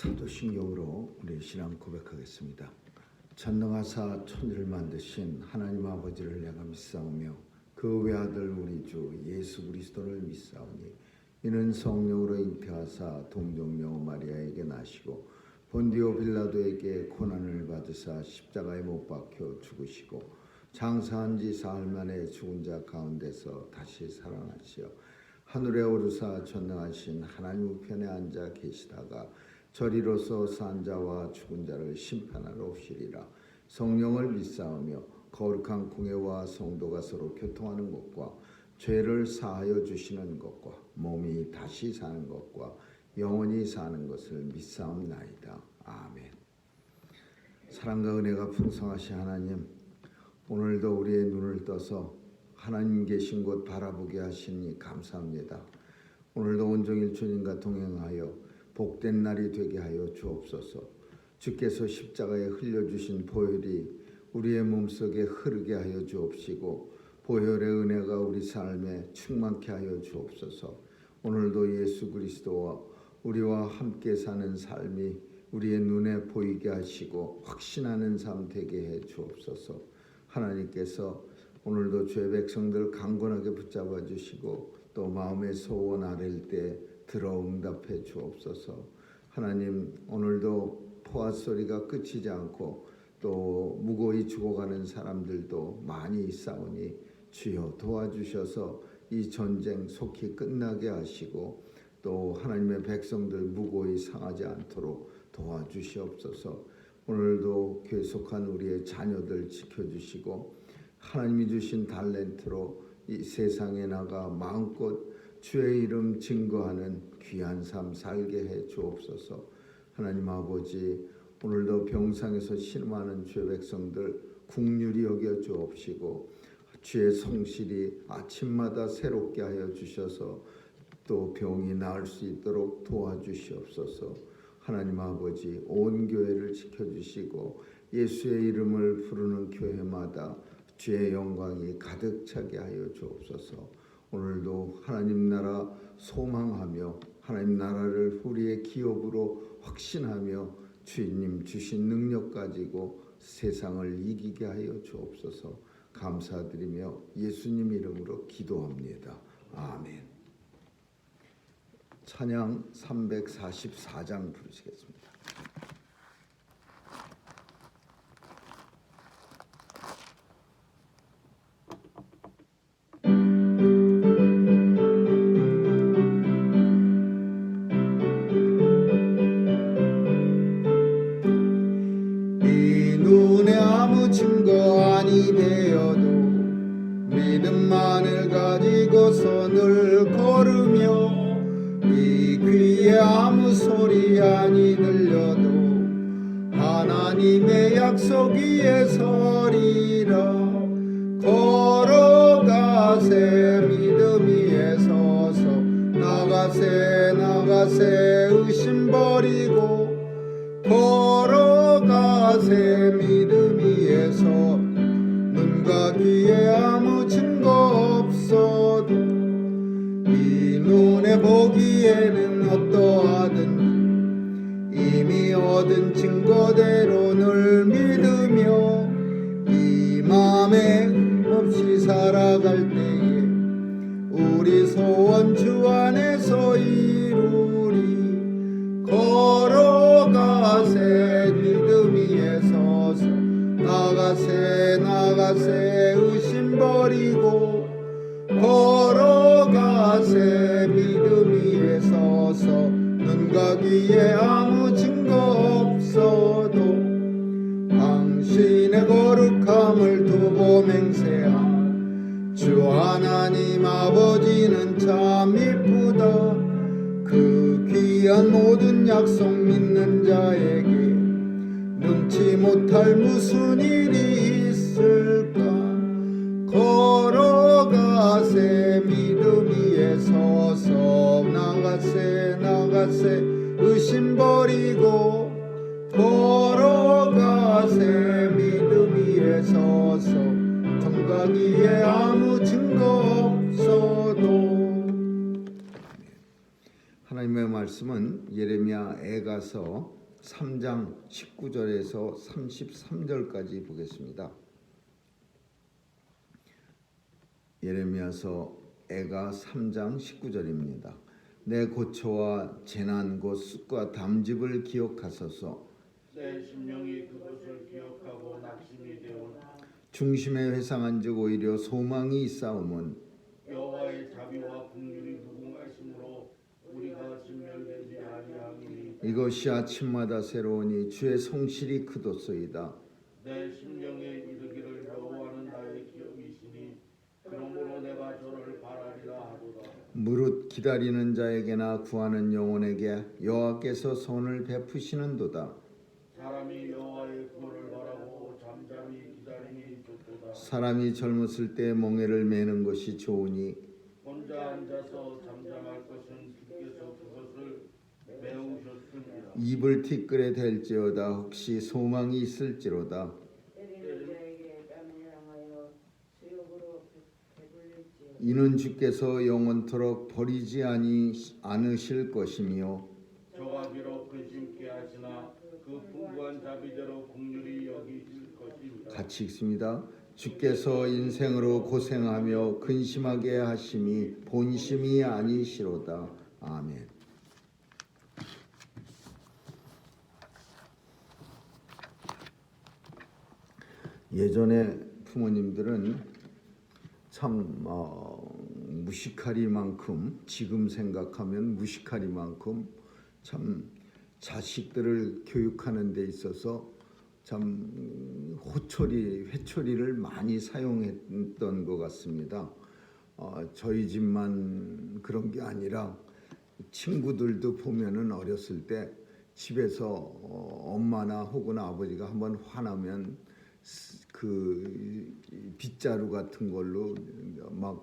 사도신경으로 우리 신앙 고백하겠습니다. 전능하사 천지를 만드신 하나님 아버지를 내가 믿사오며 그 외아들 우리 주 예수 그리스도를 믿사오니 이는 성령으로 잉태하사 동정녀 마리아에게 나시고 본디오 빌라도에게 고난을 받으사 십자가에 못 박혀 죽으시고 장사한 지 사흘 만에 죽은 자 가운데서 다시 살아나시어 하늘에 오르사 전능하신 하나님 우편에 앉아 계시다가 저리로서 산 자와 죽은 자를 심판하러 오시리라. 성령을 믿사오며 거룩한 공회와 성도가 서로 교통하는 것과 죄를 사하여 주시는 것과 몸이 다시 사는 것과 영원히 사는 것을 믿사옵나이다. 아멘. 사랑과 은혜가 풍성하신 하나님, 오늘도 우리의 눈을 떠서 하나님 계신 곳 바라보게 하시니 감사합니다. 오늘도 온종일 주님과 동행하여 복된 날이 되게 하여 주옵소서. 주께서 십자가에 흘려주신 보혈이 우리의 몸속에 흐르게 하여 주옵시고 보혈의 은혜가 우리 삶에 충만케 하여 주옵소서. 오늘도 예수 그리스도와 우리와 함께 사는 삶이 우리의 눈에 보이게 하시고 확신하는 삶 되게 해 주옵소서. 하나님께서 오늘도 주의 백성들 강건하게 붙잡아 주시고 또 마음의 소원 아랠 때 들어 응답해 주옵소서. 하나님, 오늘도 포화 소리가 끝이지 않고 또 무고히 죽어가는 사람들도 많이 있사오니 주여 도와주셔서 이 전쟁 속히 끝나게 하시고 또 하나님의 백성들 무고히 상하지 않도록 도와주시옵소서. 오늘도 계속한 우리의 자녀들 지켜주시고 하나님이 주신 달란트로 이 세상에 나가 마음껏 주의 이름 증거하는 귀한 삶 살게 해 주옵소서. 하나님 아버지, 오늘도 병상에서 신음하는 주의 백성들 긍휼히 여겨 주옵시고 주의 성실이 아침마다 새롭게 하여 주셔서 또 병이 나을 수 있도록 도와주시옵소서. 하나님 아버지, 온 교회를 지켜주시고 예수의 이름을 부르는 교회마다 주의 영광이 가득 차게 하여 주옵소서. 오늘도 하나님 나라 소망하며 하나님 나라를 우리의 기업으로 확신하며 주님 주신 능력 가지고 세상을 이기게 하여 주옵소서. 감사드리며 예수님 이름으로 기도합니다. 아멘. 찬양 344장 부르시겠습니다. 증거 아니 되어도 믿음만을 가지고서 늘 걸으며 이 귀에 아무 소리 아니 들려도 하나님의 약속 위에 서리라. 걸어가세 믿음 위에 서서 나가세 의심 버리고 걸어가세 믿음 위에서 눈과 귀에 아무 증거 없어도 이 눈에 보기에는 어떠하든지 이미 얻은 증거대로 늘 믿으며 이 맘에 없이 살아갈 때에 우리 소원 주 안에서 이루리. 걸어가세 믿음 위에 서서 나가세 의심 버리고 걸어가세 믿음 위에 서서 눈과 귀에 아무 증거 없어도 당신의 거룩함을 두고 맹세한 주 하나님 아버지는 참 이쁘다. 그 귀한 모든 약속 믿는 자에게 능치 못할 무슨 일이 있을까. 걸어가세 믿음 위에 서서 나가세 의심 버리고 걸어가세 믿음 위에 서서 눈과 귀에 아무 증거 없어도 하나님의 말씀은 예레미야 애가서 3장 19절에서 33절까지 보겠습니다. 예레미야서 애가 3장 19절입니다. 내 고초와 재난 곧 쑥과 담즙을 기억하소서. 내 심령이 그것을 기억하고 낙심이 되오나 중심에 회상한즉 오히려 소망이 있사오면 여호와의 자비와 긍휼이 무궁하심으로 우리가 진멸되지 아니하리니 이것이 아침마다 새로우니 주의 성실이 크도소이다. 내 심령에 이르기를 여호와는 나의 기업이시니 그러므로 내가 저를 바라리라 하도다. 무릇 기다리는 자에게나 구하는 영혼에게 여호와께서 선을 베푸시는도다. 사람이 여호와의 구원을 바라고 잠잠히 기다리니 좋도다. 사람이 젊었을 때 멍에를 매는 것이 좋으니 혼자 앉아서 잠잠할 것은 주께서 그것을 메우셨습니다. 입을 티끌에 댈지어다. 혹시 소망이 있을지로다. 때리는 자에게 뺨을 향하여 수욕으로 배불릴지어다. 이는 주께서 영원토록 버리지 않으실 것이며 저가 비록 근심케 하시나 그 풍부한 자비대로 긍휼히 여기실 것입니다. 같이 읽습니다. 주께서 인생으로 고생하며 근심하게 하심이 본심이 아니시로다. 아멘. 예전에 부모님들은 참 무식하리만큼, 지금 생각하면 무식하리만큼 참 자식들을 교육하는 데 있어서 참 회초리를 많이 사용했던 것 같습니다. 저희 집만 그런 게 아니라 친구들도 보면은 어렸을 때 집에서 엄마나 혹은 아버지가 한번 화나면 그 빗자루 같은 걸로 막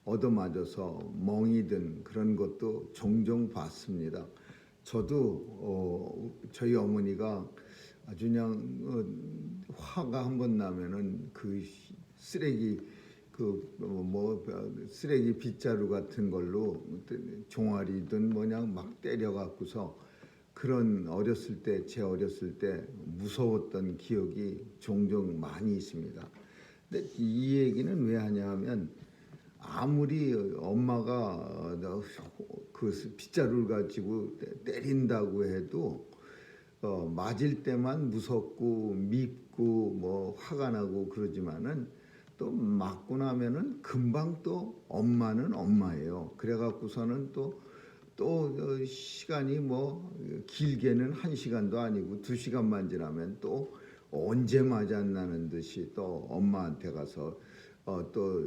얻어맞아서 멍이 든 그런 것도 종종 봤습니다. 저도 저희 어머니가 아주 그냥 화가 한번 나면은 그 쓰레기 쓰레기 빗자루 같은 걸로 종아리든 뭐냥 막 때려 갖고서 그런 제 어렸을 때 무서웠던 기억이 종종 많이 있습니다. 근데 이 얘기는 왜 하냐면 아무리 엄마가 그 빗자루를 가지고 때린다고 해도 맞을 때만 무섭고 밉고 뭐 화가 나고 그러지만은 또 맞고 나면은 금방 또 엄마는 엄마예요. 그래갖고서는 또 시간이 뭐 길게는 1시간도 아니고 2시간만 지나면 또 언제 맞았나는 듯이 또 엄마한테 가서 또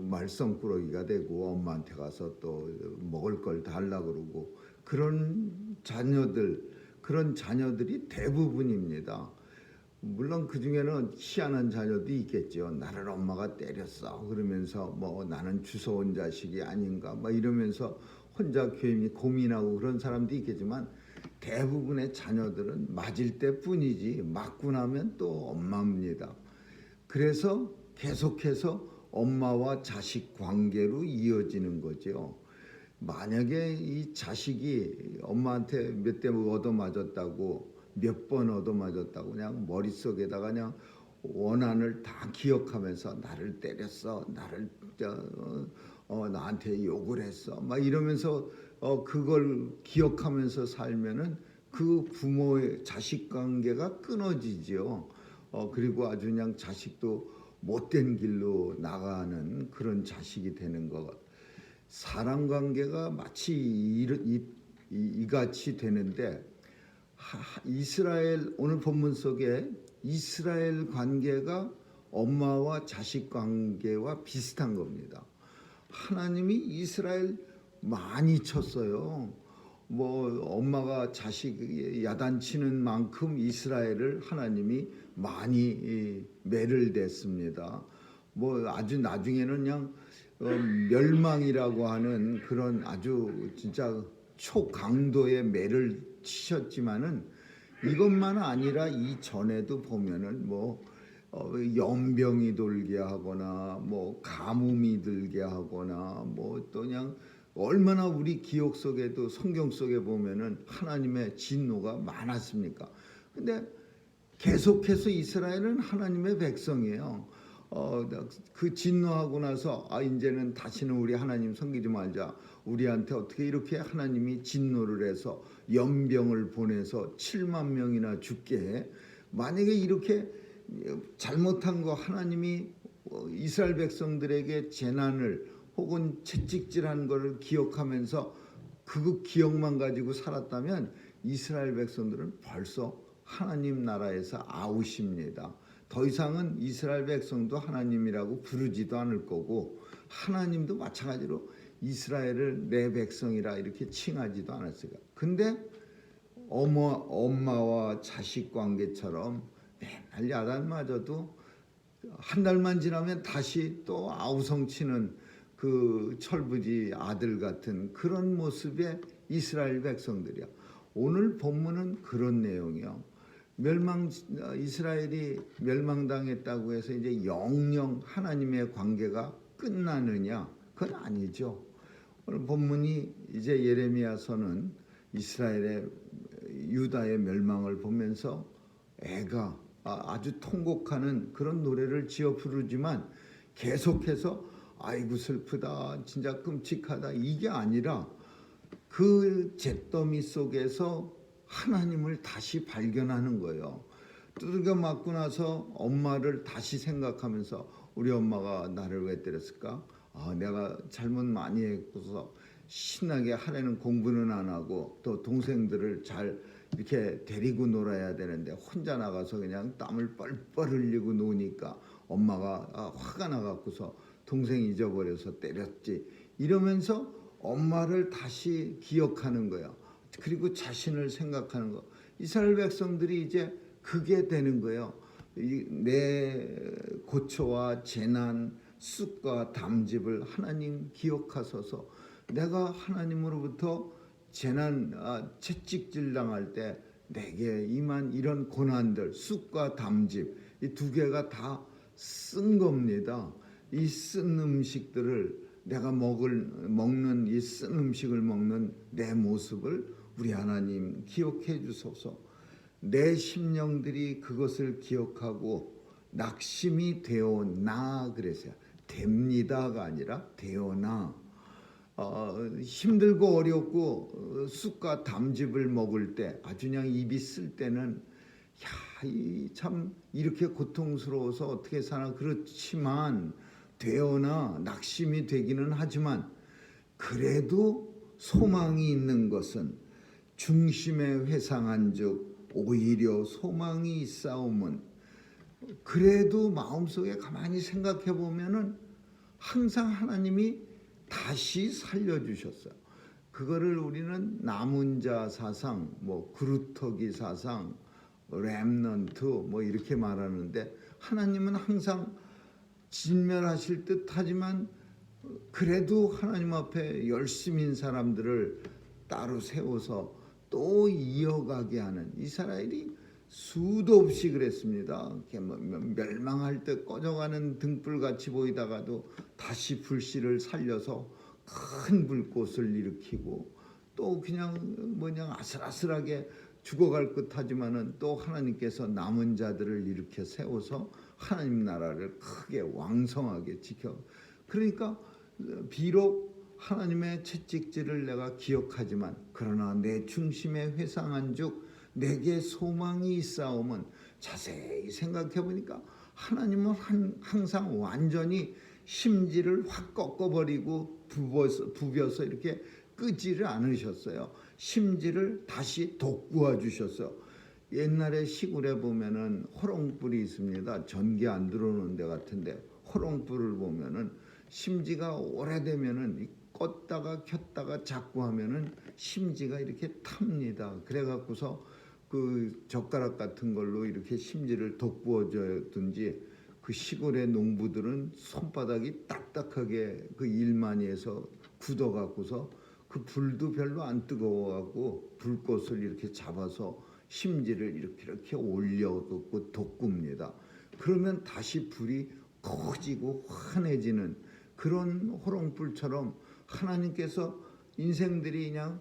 말썽꾸러기가 되고 엄마한테 가서 또 먹을 걸 달라고 그러고 그런 자녀들이 대부분입니다. 물론 그 중에는 희한한 자녀도 있겠죠. 나를 엄마가 때렸어 그러면서 뭐 나는 주워온 자식이 아닌가 막 이러면서 혼자 괜히 고민하고 그런 사람도 있겠지만 대부분의 자녀들은 맞을 때뿐이지 맞고 나면 또 엄마입니다. 그래서 계속해서 엄마와 자식 관계로 이어지는 거죠. 만약에 이 자식이 엄마한테 몇 대 얻어맞았다고 몇 번 얻어맞았다고 그냥 머릿속에다가 그냥 원한을 다 기억하면서 나를 때렸어, 나한테 욕을 했어, 막 이러면서 그걸 기억하면서 살면은 그 부모의 자식 관계가 끊어지죠. 그리고 아주 그냥 자식도 못된 길로 나가는 그런 자식이 되는 것. 사람 관계가 마치 이같이 되는데 오늘 본문 속에 이스라엘 관계가 엄마와 자식 관계와 비슷한 겁니다. 하나님이 이스라엘 많이 쳤어요. 뭐 엄마가 자식 야단치는 만큼 이스라엘을 하나님이 많이 매를 댔습니다. 뭐 아주 나중에는 그냥 멸망이라고 하는 그런 아주 진짜 초강도의 매를 치셨지만은 이것만 아니라 이 전에도 보면은 뭐 연병이 돌게 하거나 뭐 가뭄이 들게 하거나 뭐 또 그냥 얼마나 우리 기억 속에도 성경 속에 보면은 하나님의 진노가 많았습니까? 근데 계속해서 이스라엘은 하나님의 백성이에요. 그 진노하고 나서 이제는 다시는 우리 하나님 섬기지 말자. 우리한테 어떻게 이렇게 하나님이 진노를 해서 연병을 보내서 7만 명이나 죽게 해? 만약에 이렇게 잘못한 거 하나님이 이스라엘 백성들에게 재난을 혹은 채찍질한 것을 기억하면서 그 기억만 가지고 살았다면 이스라엘 백성들은 벌써 하나님 나라에서 아웃입니다. 더 이상은 이스라엘 백성도 하나님이라고 부르지도 않을 거고 하나님도 마찬가지로 이스라엘을 내 백성이라 이렇게 칭하지도 않았어요. 근데 엄마와 자식 관계처럼 맨날 야단맞아도 한 달만 지나면 다시 또 아우성치는 그 철부지 아들 같은 그런 모습의 이스라엘 백성들이야. 오늘 본문은 그런 내용이요. 이스라엘이 멸망당했다고 해서 이제 영영 하나님의 관계가 끝나느냐? 그건 아니죠. 오늘 본문이 이제 예레미야서는 이스라엘의 유다의 멸망을 보면서 애가 아주 통곡하는 그런 노래를 지어 부르지만 계속해서 아이고 슬프다 진짜 끔찍하다 이게 아니라 그 잿더미 속에서 하나님을 다시 발견하는 거예요. 두들겨 맞고 나서 엄마를 다시 생각하면서 우리 엄마가 나를 왜 때렸을까? 내가 잘못 많이 했고서 신나게 하려는 공부는 안 하고 또 동생들을 잘 이렇게 데리고 놀아야 되는데 혼자 나가서 그냥 땀을 뻘뻘 흘리고 노니까 엄마가 화가 나갖고서 동생 잊어버려서 때렸지 이러면서 엄마를 다시 기억하는 거예요. 그리고 자신을 생각하는 거. 이스라엘 백성들이 이제 그게 되는 거예요. 내 고초와 재난, 쑥과 담즙을 하나님 기억하소서. 내가 하나님으로부터 재난, 채찍질 당할 때 내게 임한 이런 고난들, 쑥과 담즙 이 두 개가 다 쓴 겁니다. 이 쓴 음식들을 내가 먹는 이 쓴 음식을 먹는 내 모습을 우리 하나님 기억해 주소서. 내 심령들이 그것을 기억하고 낙심이 되어나 그랬어요. 됩니다가 아니라 되어나. 힘들고 어렵고 쑥과 담즙을 먹을 때 아주 그냥 입이 쓸 때는 참 이렇게 고통스러워서 어떻게 사나 그렇지만 되어나 낙심이 되기는 하지만 그래도 소망이 있는 것은 중심에 회상한즉 오히려 소망이 있사오면 그래도 마음속에 가만히 생각해 보면은 항상 하나님이 다시 살려주셨어요. 그거를 우리는 남은 자 사상, 그루터기 사상, 렘넌트 이렇게 말하는데 하나님은 항상 진멸하실 듯하지만 그래도 하나님 앞에 열심인 사람들을 따로 세워서 또 이어가게 하는 이스라엘이 수도 없이 그랬습니다. 멸망할 때 꺼져가는 등불같이 보이다가도 다시 불씨를 살려서 큰 불꽃을 일으키고 또 그냥 아슬아슬하게 죽어갈 듯하지만은 또 하나님께서 남은 자들을 일으켜 세워서 하나님 나라를 크게 왕성하게 지켜. 그러니까 비록 하나님의 채찍질을 내가 기억하지만 그러나 내 중심에 회상한즉 내게 소망이 있사오면 자세히 생각해 보니까 하나님은 항상 완전히 심지를 확 꺾어버리고 부벼서 이렇게 끄지를 않으셨어요. 심지를 다시 돋구어 주셨어요. 옛날에 시골에 보면은 호롱불이 있습니다. 전기 안 들어오는 데 같은데 호롱불을 보면은 심지가 오래되면은 껐다가 켰다가 자꾸 하면은 심지가 이렇게 탑니다. 그래갖고서 그 젓가락 같은 걸로 이렇게 심지를 돋구어줘든지 그 시골의 농부들은 손바닥이 딱딱하게 그 일 많이 해서 굳어갖고서 그 불도 별로 안 뜨거워갖고 불꽃을 이렇게 잡아서 심지를 이렇게 올려갖고 돋굽니다. 그러면 다시 불이 커지고 환해지는 그런 호롱불처럼 하나님께서 인생들이 그냥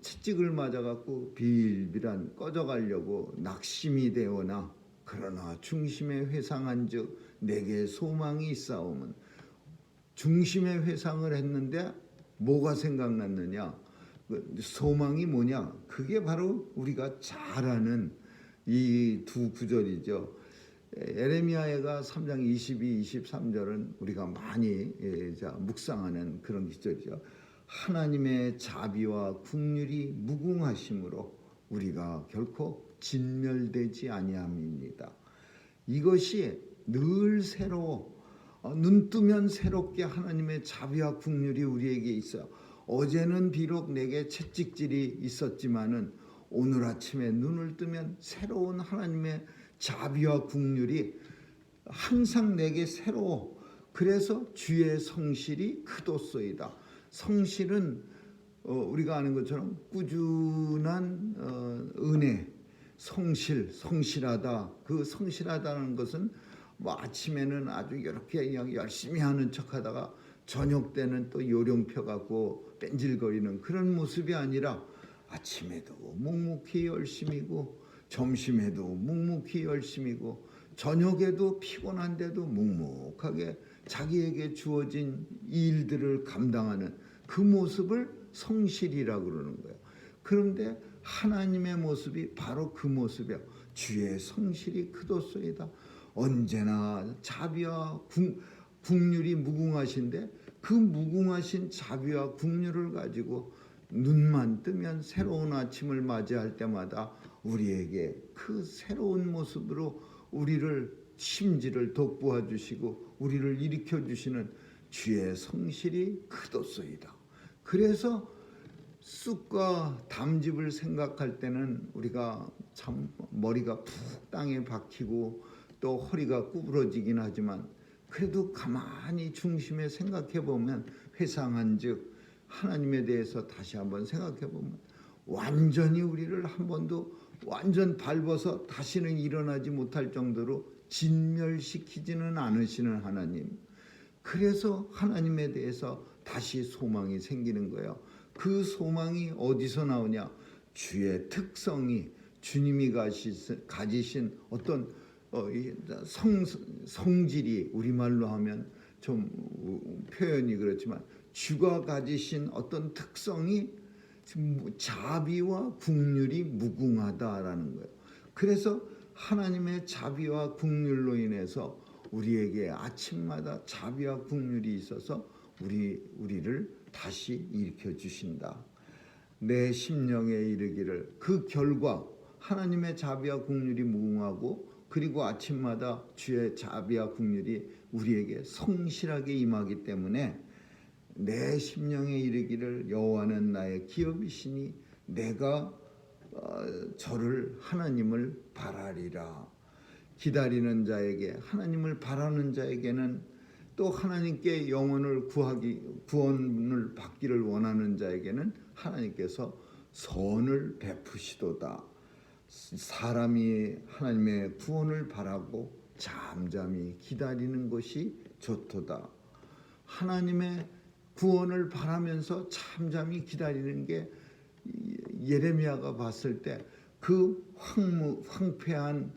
채찍을 맞아갖고 빌빌한 꺼져가려고 낙심이 되거나 그러나 중심에 회상한즉 내게 소망이 있사오면 중심에 회상을 했는데 뭐가 생각났느냐? 소망이 뭐냐? 그게 바로 우리가 잘 아는 이 두 구절이죠. 에레미야가 3장 22, 23절은 우리가 많이 묵상하는 그런 기절이죠. 하나님의 자비와 국률이 무궁하심으로 우리가 결코 진멸되지 아니함입니다. 이것이 늘 새로워. 눈 뜨면 새롭게 하나님의 자비와 국률이 우리에게 있어요. 어제는 비록 내게 채찍질이 있었지만은 오늘 아침에 눈을 뜨면 새로운 하나님의 자비와 국률이 항상 내게 새로워. 그래서 주의 성실이 크도소이다. 성실은 우리가 아는 것처럼 꾸준한 은혜, 성실하다. 그 성실하다는 것은 뭐 아침에는 아주 이렇게 그냥 열심히 하는 척하다가 저녁 때는 또 요령펴 갖고 뺀질거리는 그런 모습이 아니라 아침에도 묵묵히 열심이고 점심에도 묵묵히 열심이고 저녁에도 피곤한데도 묵묵하게 자기에게 주어진 일들을 감당하는 그 모습을 성실이라고 그러는 거예요. 그런데 하나님의 모습이 바로 그 모습이에요. 주의 성실이 크도소이다. 언제나 자비와 국률이 무궁하신데 그 무궁하신 자비와 국률을 가지고 눈만 뜨면 새로운 아침을 맞이할 때마다 우리에게 그 새로운 모습으로 우리를 심지를 돋보아 주시고 우리를 일으켜 주시는 주의 성실이 크도소이다. 그래서 쑥과 담즙을 생각할 때는 우리가 참 머리가 푹 땅에 박히고 또 허리가 구부러지긴 하지만 그래도 가만히 중심에 생각해 보면 회상한즉 하나님에 대해서 다시 한번 생각해 보면 완전히 우리를 한 번도 완전 밟아서 다시는 일어나지 못할 정도로 진멸시키지는 않으시는 하나님. 그래서 하나님에 대해서 다시 소망이 생기는 거예요. 그 소망이 어디서 나오냐? 주의 특성이 주님이 가지신 어떤 성질이 우리말로 하면 좀 표현이 그렇지만 주가 가지신 어떤 특성이 자비와 국률이 무궁하다라는 거예요. 그래서 하나님의 자비와 국률로 인해서 우리에게 아침마다 자비와 국률이 있어서 우리를 다시 일으켜 주신다. 내 심령에 이르기를 그 결과 하나님의 자비와 국률이 무궁하고 그리고 아침마다 주의 자비와 국률이 우리에게 성실하게 임하기 때문에 내 심령에 이르기를 여호와는 나의 기업이시니 내가 저를 하나님을 바라리라. 기다리는 자에게 하나님을 바라는 자에게는 또 하나님께 구원을 받기를 원하는 자에게는 하나님께서 선을 베푸시도다. 사람이 하나님의 구원을 바라고 잠잠히 기다리는 것이 좋도다. 하나님의 구원을 바라면서 잠잠히 기다리는 게 예레미야가 봤을 때 그 황폐한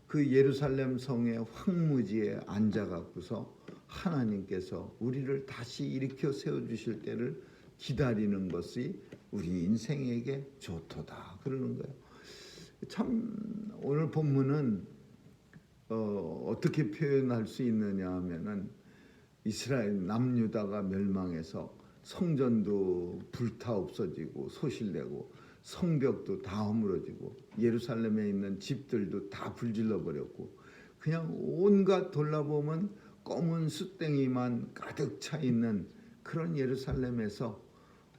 그 예루살렘 성의 황무지에 앉아갖고서 하나님께서 우리를 다시 일으켜 세워주실 때를 기다리는 것이 우리 인생에게 좋도다 그러는 거예요. 참 오늘 본문은 어떻게 표현할 수 있느냐 하면은 이스라엘 남유다가 멸망해서 성전도 불타 없어지고 소실되고 성벽도 다 허물어지고 예루살렘에 있는 집들도 다 불질러 버렸고 그냥 온갖 돌아보면 검은 숯땡이만 가득 차 있는 그런 예루살렘에서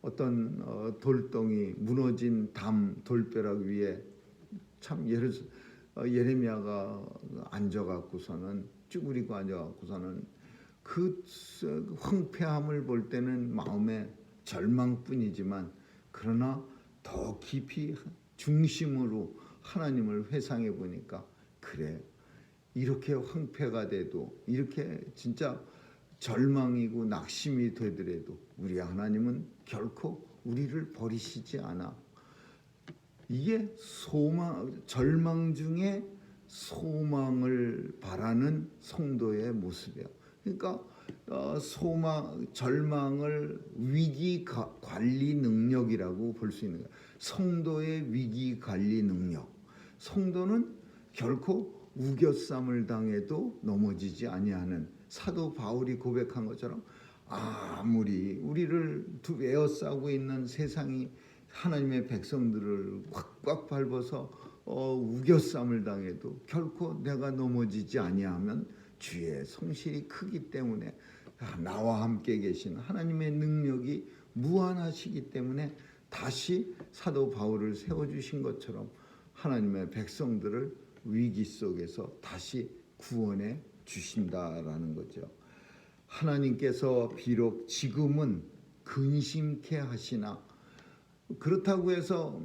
어떤 돌덩이 무너진 돌벼락 위에 참 예레미야가 앉아갖고서는 쭈그리고 앉아갖고서는 그 황폐함을 볼 때는 마음에 절망뿐이지만 그러나 더 깊이 중심으로 하나님을 회상해 보니까 그래 이렇게 황폐가 돼도 이렇게 진짜 절망이고 낙심이 되더라도 우리 하나님은 결코 우리를 버리시지 않아. 이게 절망 중에 소망을 바라는 성도의 모습이에요. 그러니까 절망을 위기 관리 능력이라고 볼 수 있는 거예요. 성도의 위기 관리 능력. 성도는 결코 우겨쌈을 당해도 넘어지지 아니하는, 사도 바울이 고백한 것처럼 아무리 우리를 에워싸고 있는 세상이 하나님의 백성들을 꽉꽉 밟아서 우겨쌈을 당해도 결코 내가 넘어지지 아니하면 주의 성실이 크기 때문에, 나와 함께 계신 하나님의 능력이 무한하시기 때문에 다시 사도 바울을 세워주신 것처럼 하나님의 백성들을 위기 속에서 다시 구원해 주신다라는 거죠. 하나님께서 비록 지금은 근심케 하시나, 그렇다고 해서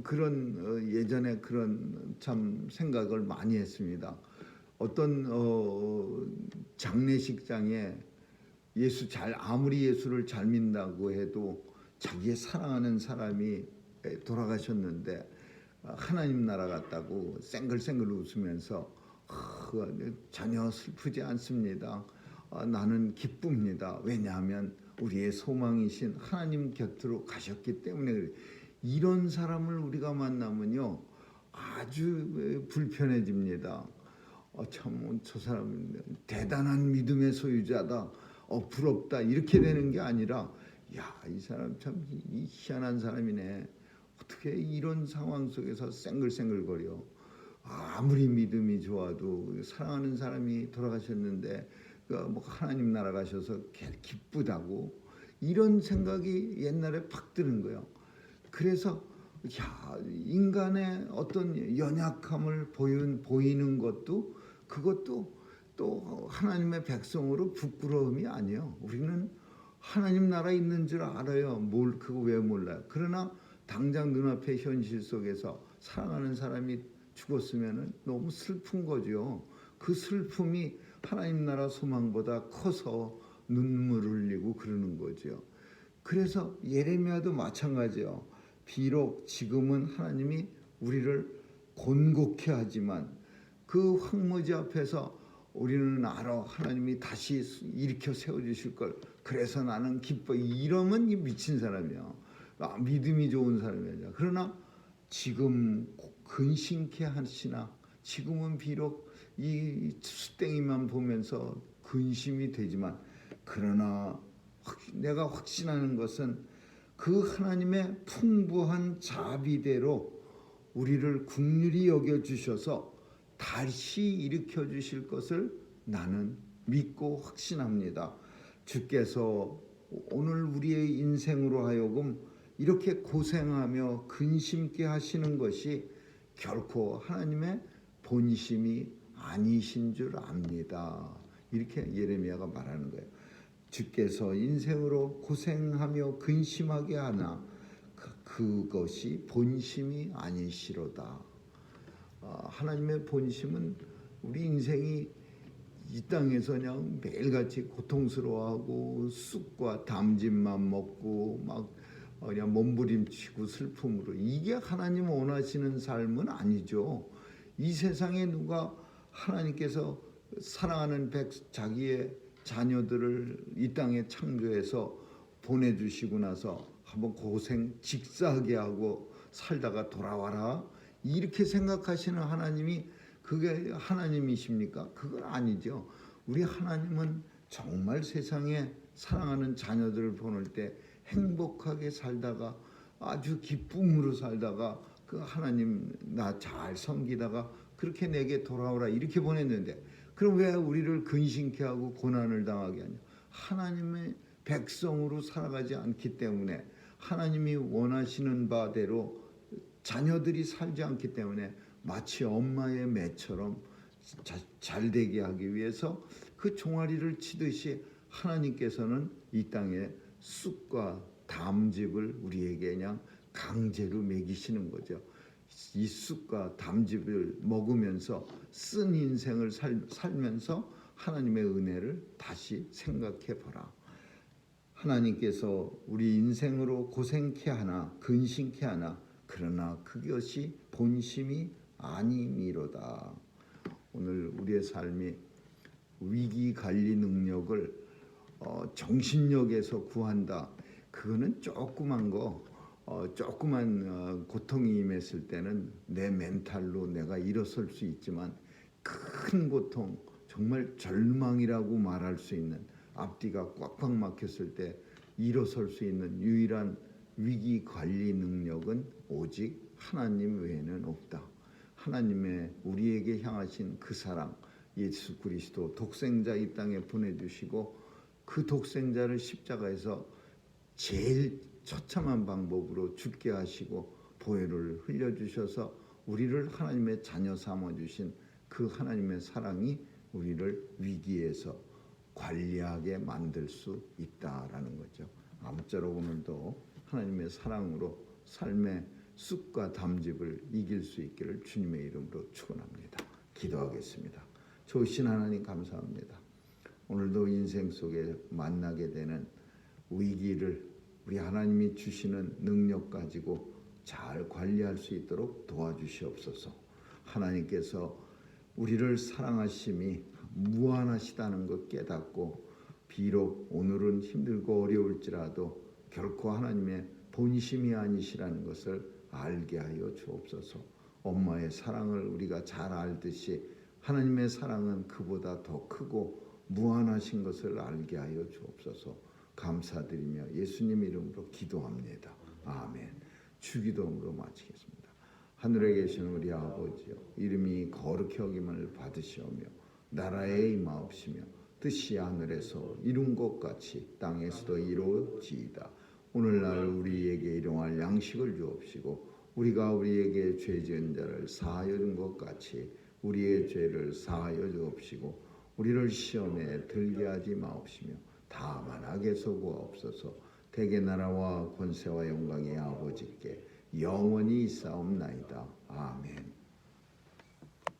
그런 예전에 그런 참 생각을 많이 했습니다. 어떤 장례식장에 아무리 예수를 잘 믿는다고 해도 자기의 사랑하는 사람이 돌아가셨는데 하나님 나라 같다고 쌩글쌩글 웃으면서 전혀 슬프지 않습니다. 나는 기쁩니다. 왜냐하면 우리의 소망이신 하나님 곁으로 가셨기 때문에 그래요. 이런 사람을 우리가 만나면요 아주 불편해집니다. 참 저 사람은 대단한 믿음의 소유자다, 부럽다, 이렇게 되는 게 아니라 이 사람 참 희한한 사람이네, 어떻게 이런 상황 속에서 쌩글쌩글거려, 아무리 믿음이 좋아도 사랑하는 사람이 돌아가셨는데 뭐 하나님 나라 가셔서 기쁘다고, 이런 생각이 옛날에 팍 드는 거예요. 그래서 인간의 어떤 연약함을 보이는 것도, 그것도 또 하나님의 백성으로 부끄러움이 아니에요. 우리는 하나님 나라 있는 줄 알아요. 그거 왜 몰라요? 그러나 당장 눈앞의 현실 속에서 사랑하는 사람이 죽었으면 너무 슬픈 거죠. 그 슬픔이 하나님 나라 소망보다 커서 눈물을 흘리고 그러는 거죠. 그래서 예레미야도 마찬가지예요. 비록 지금은 하나님이 우리를 곤곡해 하지만 그 황무지 앞에서 우리는 알아, 하나님이 다시 일으켜 세워주실 걸. 그래서 나는 기뻐. 이러면 이 미친 사람이야. 믿음이 좋은 사람이야. 그러나 지금 근심케 하시나, 지금은 비록 이 수땡이만 보면서 근심이 되지만, 그러나 내가 확신하는 것은 그 하나님의 풍부한 자비대로 우리를 긍휼히 여겨주셔서 다시 일으켜 주실 것을 나는 믿고 확신합니다. 주께서 오늘 우리의 인생으로 하여금 이렇게 고생하며 근심케 하시는 것이 결코 하나님의 본심이 아니신 줄 압니다. 이렇게 예레미야가 말하는 거예요. 주께서 인생으로 고생하며 근심하게 하나 그것이 본심이 아니시로다. 하나님의 본심은 우리 인생이 이 땅에서 그냥 매일같이 고통스러워하고 쑥과 담즙만 먹고 막 그냥 몸부림치고 슬픔으로, 이게 하나님 원하시는 삶은 아니죠. 이 세상에 누가 하나님께서 사랑하는 자기의 자녀들을 이 땅에 창조해서 보내주시고 나서 한번 고생 직사하게 하고 살다가 돌아와라, 이렇게 생각하시는 하나님이 그게 하나님이십니까? 그건 아니죠. 우리 하나님은 정말 세상에 사랑하는 자녀들을 보낼 때 행복하게 살다가 아주 기쁨으로 살다가 그 하나님 나 잘 섬기다가 그렇게 내게 돌아오라 이렇게 보냈는데, 그럼 왜 우리를 근심케 하고 고난을 당하게 하냐? 하나님의 백성으로 살아가지 않기 때문에, 하나님이 원하시는 바대로 자녀들이 살지 않기 때문에 마치 엄마의 매처럼 잘되게 하기 위해서 그 종아리를 치듯이 하나님께서는 이 땅에 쑥과 담즙을 우리에게 그냥 강제로 먹이시는 거죠. 이 쑥과 담즙을 먹으면서 쓴 인생을 살면서 하나님의 은혜를 다시 생각해 보라. 하나님께서 우리 인생으로 고생케 하나 근심케 하나 그러나 그것이 본심이 아니미로다. 오늘 우리의 삶이 위기 관리 능력을 정신력에서 구한다. 그거는 조그만 고통이 임했을 때는 내 멘탈로 내가 일어설 수 있지만 큰 고통, 정말 절망이라고 말할 수 있는 앞뒤가 꽉꽉 막혔을 때 일어설 수 있는 유일한 위기 관리 능력은 오직 하나님 외에는 없다. 하나님의 우리에게 향하신 그 사랑, 예수 그리스도 독생자 이 땅에 보내주시고 그 독생자를 십자가에서 제일 처참한 방법으로 죽게 하시고 보혈을 흘려주셔서 우리를 하나님의 자녀 삼아주신 그 하나님의 사랑이 우리를 위기에서 관리하게 만들 수 있다라는 거죠. 아무쪼록 오늘도 하나님의 사랑으로 삶의 쑥과 담즙을 이길 수 있기를 주님의 이름으로 축원합니다. 기도하겠습니다. 좋으신 하나님 감사합니다. 오늘도 인생 속에 만나게 되는 위기를 우리 하나님이 주시는 능력 가지고 잘 관리할 수 있도록 도와주시옵소서. 하나님께서 우리를 사랑하심이 무한하시다는 것 깨닫고 비록 오늘은 힘들고 어려울지라도 결코 하나님의 본심이 아니시라는 것을 알게 하여 주옵소서. 엄마의 사랑을 우리가 잘 알듯이 하나님의 사랑은 그보다 더 크고 무한하신 것을 알게 하여 주옵소서. 감사드리며 예수님 이름으로 기도합니다. 아멘. 주기도문으로 마치겠습니다. 하늘에 계신 우리 아버지여, 이름이 거룩히 여김을 받으시오며 나라에 임하옵시며 뜻이 하늘에서 이룬 것 같이 땅에서도 이루어지이다. 오늘날 우리에게 일용할 양식을 주옵시고 우리가 우리에게 죄 지은 자를 사하여 준 것 같이 우리의 죄를 사하여 주옵시고 우리를 시험에 들게 하지 마옵시며 다만 악에서 구하옵소서. 대개 나라와 권세와 영광의 아버지께 영원히 있사옵나이다. 아멘.